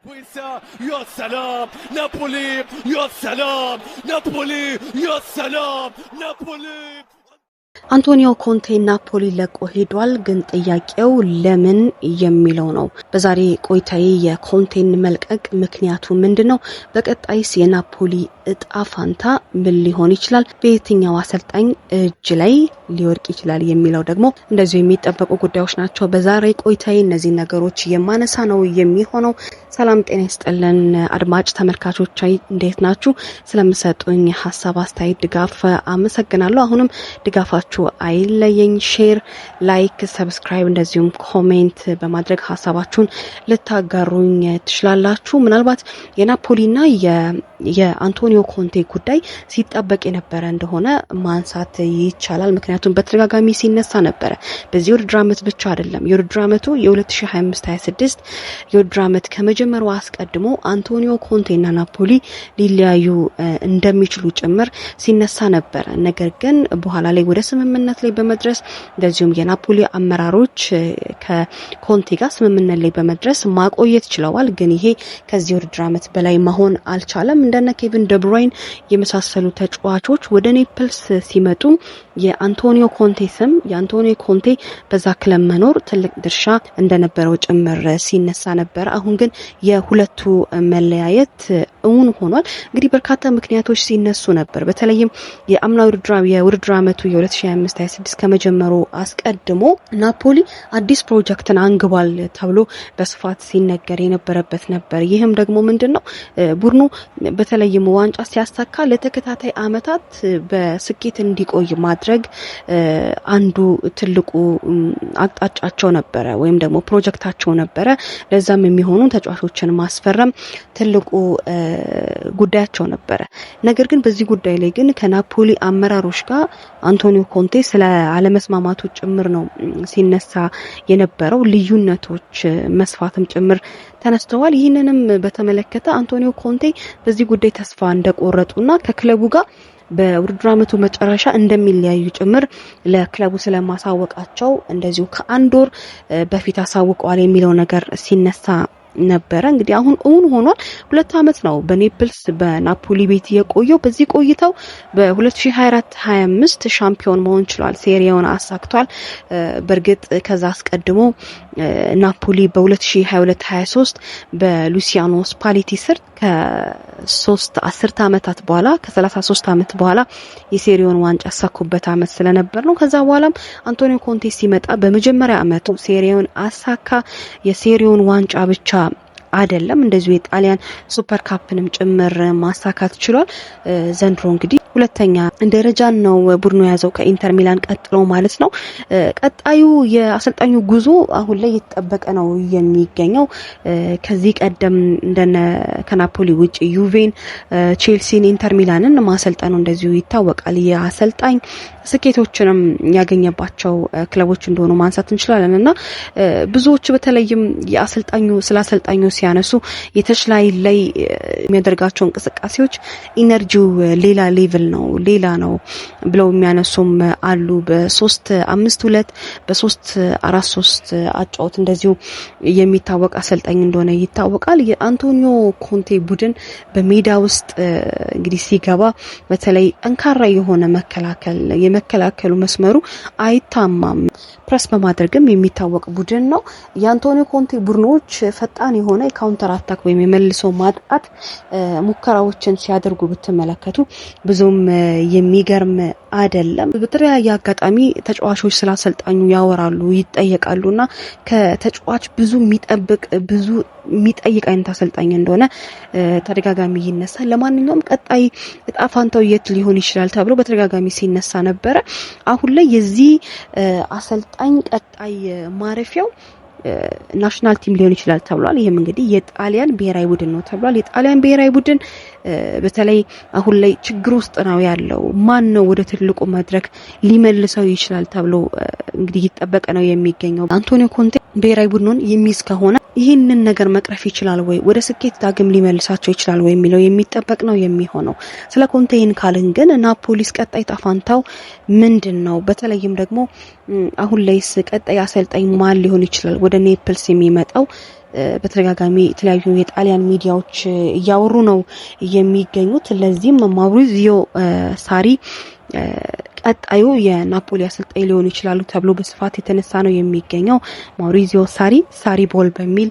يا سلام نابولي يا سلام نابولي يا سلام نابولي አንቶኒዮ ኮንቴ ናፖሊ ለቆ ሄዷል ግን ጥያቄው ለምን የሚለው ነው። በዛሬ ቆይታዬ የኮንቴን መልቀቅ ምክንያቱ ምንድነው? በቀጣይስ የናፖሊ እጣ ፋንታ ምን ሊሆን ይችላል? በየትኛው አሰልጣኝ እጅ ላይ ሊወድቅ ይችላል የሚለው ደግሞ እንደዚሁ የሚጠበቁ ጉዳዮች ናቸው። በዛሬ ቆይታዬ እነዚህ ነገሮች የማነሳ ነው የሚሆነው። ሰላም ጤና ይስጥልን አድማጭ ተመልካቾች እንዴት ናችሁ? ስለምሰጡኝ ሐሳብ አስተያየት ድጋፍ አመሰግናለሁ። አሁንም ድጋፋችሁ አይለየኝ። ሼር፣ ላይክ፣ ሰብስክራይብ እንደዚሁም ኮሜንት በማድረግ ሐሳባችሁን ልታጋሩኝ ትችላላችሁ። ምናልባት የናፖሊና የአንቶኒዮ ኮንቴ ጉዳይ ሲጠበቅ የነበረ እንደሆነ ማንሳት ይቻላል። ምክንያቱም በተደጋጋሚ ሲነሳ ነበረ። በዚህ የውድድር ዓመት ብቻ አይደለም። የውድድር ዓመቱ የ2025-26 የውድድር ዓመት ከመጀመሩ አስቀድሞ አንቶኒዮ ኮንቴና ናፖሊ ሊለያዩ እንደሚችሉ ጭምር ሲነሳ ነበረ። ነገር ግን በኋላ ላይ ወደ ስምምነት ላይ በመድረስ እንደዚሁም የናፖሊ አመራሮች ከኮንቴ ጋር ስምምነት ላይ በመድረስ ማቆየት ችለዋል። ግን ይሄ ከዚህ የውድድር ዓመት በላይ መሆን አልቻለም። እንደነ ኬቪን ደብሩይን የመሳሰሉ ተጫዋቾች ወደ ኔፕልስ ሲመጡ የአንቶኒዮ ኮንቴ በዛ ክለብ መኖር ትልቅ ድርሻ እንደነበረው ጭምር ሲነሳ ነበር። አሁን ግን የሁለቱ መለያየት እውን ሆኗል። እንግዲህ በርካታ ምክንያቶች ሲነሱ ነበር። በተለይም የአምናው የውድድር ዓመቱ የ2025-26 ከመጀመሩ አስቀድሞ ናፖሊ አዲስ ፕሮጀክትን አንግቧል ተብሎ በስፋት ሲነገር የነበረበት ነበር። ይህም ደግሞ ምንድነው? ቡድኑ በተለይም ዋንጫ ሲያሳካ ለተከታታይ አመታት በስኬት እንዲቆይ ማድረግ አንዱ ትልቁ አቅጣጫቸው ነበረ ወይም ደግሞ ፕሮጀክታቸው ነበረ። ለዛም የሚሆኑ ተጫዋቾችን ማስፈረም ትልቁ ጉዳያቸው ነበረ። ነገር ግን በዚህ ጉዳይ ላይ ግን ከናፖሊ አመራሮች ጋር አንቶኒዮ ኮንቴ ስለ አለመስማማቱ ጭምር ነው ሲነሳ የነበረው። ልዩነቶች መስፋትም ጭምር ተነስተዋል። ይህንንም በተመለከተ አንቶኒዮ ኮንቴ በዚህ ጉዳይ ተስፋ እንደቆረጡና ከክለቡ ጋር በውድድር ዓመቱ መጨረሻ እንደሚለያዩ ጭምር ለክለቡ ስለማሳወቃቸው እንደዚሁ ከአንድ ወር በፊት አሳውቀዋል የሚለው ነገር ሲነሳ ነበረ። እንግዲህ አሁን እውን ሆኗል። 2 አመት ነው በኔፕልስ በናፖሊ ቤት የቆየው። በዚህ ቆይታው በ2024-25 ሻምፒዮን መሆን ችሏል። ሴሪያውን አሳክቷል። በእርግጥ ከዛ አስቀድሞ ናፖሊ በ2022-23 በሉሲያኖ ስፓሌቲ ስር ከ33 አመታት በኋላ ከ33 አመት በኋላ የሴሪያውን ዋንጫ ያሳኩበት አመት ስለነበር ነው። ከዛ በኋላም አንቶኒዮ ኮንቴ ሲመጣ በመጀመሪያ አመቱ ሴሪያውን አሳካ። የሴሪያውን ዋንጫ ብቻ አይደለም እንደዚሁ የጣሊያን ሱፐር ካፕንም ጭምር ማሳካት ችሏል። ዘንድሮ እንግዲህ ሁለተኛ ደረጃን ነው ቡድኑ ያዘው ከኢንተር ሚላን ቀጥሎ ማለት ነው። ቀጣዩ የአሰልጣኙ ጉዞ አሁን ላይ የተጠበቀ ነው የሚገኘው። ከዚህ ቀደም እንደነ ከናፖሊ ውጪ ዩቬን፣ ቼልሲን፣ ኢንተር ሚላንን ማሰልጠኑ እንደዚሁ ይታወቃል። የአሰልጣኝ ስኬቶችንም ያገኘባቸው ክለቦች እንደሆኑ ማንሳት እንችላለን እና ብዙዎች በተለይም ስለ አሰልጣኙ ሲያነሱ የተሽላይ ላይ የሚያደርጋቸው እንቅስቃሴዎች ኢነርጂው ሌላ ሌቭል ሌላ ነው ብለው የሚያነሱም አሉ። በ3-5-2 በ3-4-3 አጫውት እንደዚሁ የሚታወቅ አሰልጣኝ እንደሆነ ይታወቃል። የአንቶኒዮ ኮንቴ ቡድን በሜዳ ውስጥ እንግዲህ ሲገባ በተለይ ጠንካራ የሆነ የመከላከሉ መስመሩ አይታማም። ፕረስ በማድረግም የሚታወቅ ቡድን ነው። የአንቶኒዮ ኮንቴ ቡድኖች ፈጣን የሆነ የካውንተር አታክ ወይም የመልሶ ማጥቃት ሙከራዎችን ሲያደርጉ ብትመለከቱ ብዙም የሚገርም አይደለም። በተለያየ አጋጣሚ ተጫዋቾች ስላሰልጣኙ ያወራሉ፣ ይጠየቃሉና ከተጫዋች ብዙ የሚጠይቅ አይነት አሰልጣኝ እንደሆነ ተደጋጋሚ ይነሳል። ለማንኛውም ቀጣይ እጣ ፋንታው የት ሊሆን ይችላል ተብሎ በተደጋጋሚ ሲነሳ ነበረ። አሁን ላይ የዚህ አሰልጣኝ ቀጣይ ማረፊያው ናሽናል ቲም ሊሆን ይችላል ተብሏል። ይሄም እንግዲህ የጣሊያን ብሔራዊ ቡድን ነው ተብሏል። የጣሊያን ብሔራዊ ቡድን በተለይ አሁን ላይ ችግር ውስጥ ነው ያለው። ማን ነው ወደ ትልቁ መድረክ ሊመልሰው ይችላል ተብሎ እንግዲህ ይጠበቅ ነው የሚገኘው። አንቶኒዮ ኮንቴ ብሔራዊ ቡድኑን የሚይዝ ከሆነ ይህንን ነገር መቅረፍ ይችላል ወይ፣ ወደ ስኬት ዳግም ሊመልሳቸው ይችላል ወይ የሚለው የሚጠበቅ ነው የሚሆነው። ስለ ኮንቴን ካልን ግን ናፖሊስ ቀጣይ ጣፋንታው ምንድነው? በተለይም ደግሞ አሁን ላይስ ቀጣይ አሰልጣኝ ማን ሊሆን ይችላል ወደ ኔፕልስ የሚመጣው በተደጋጋሚ የተለያዩ የጣሊያን ሚዲያዎች እያወሩ ነው የሚገኙት። ለዚህም ማውሪዚዮ ሳሪ ቀጣዩ የናፖሊ አሰልጣኝ ሊሆኑ ይችላሉ ተብሎ በስፋት የተነሳ ነው የሚገኘው። ማውሪዚዮ ሳሪ ቦል በሚል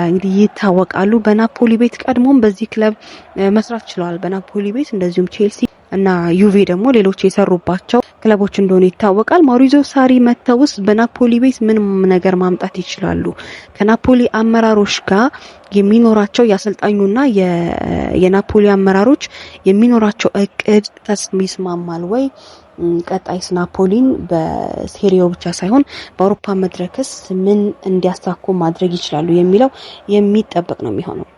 እንግዲህ ይታወቃሉ። በናፖሊ ቤት ቀድሞም በዚህ ክለብ መስራት ችለዋል። በናፖሊ ቤት እንደዚሁም ቼልሲ እና ዩቬ ደግሞ ሌሎች የሰሩባቸው ክለቦች እንደሆነ ይታወቃል። ማውሪዚዮ ሳሪ መተውስ በናፖሊ ቤት ምንም ነገር ማምጣት ይችላሉ? ከናፖሊ አመራሮች ጋር የሚኖራቸው ያሰልጣኙና የናፖሊ አመራሮች የሚኖራቸው እቅድ ይስማማል ወይ? ቀጣይስ ናፖሊን በሴሪዮ ብቻ ሳይሆን በአውሮፓ መድረክስ ምን እንዲያሳኩ ማድረግ ይችላሉ የሚለው የሚጠበቅ ነው የሚሆነው።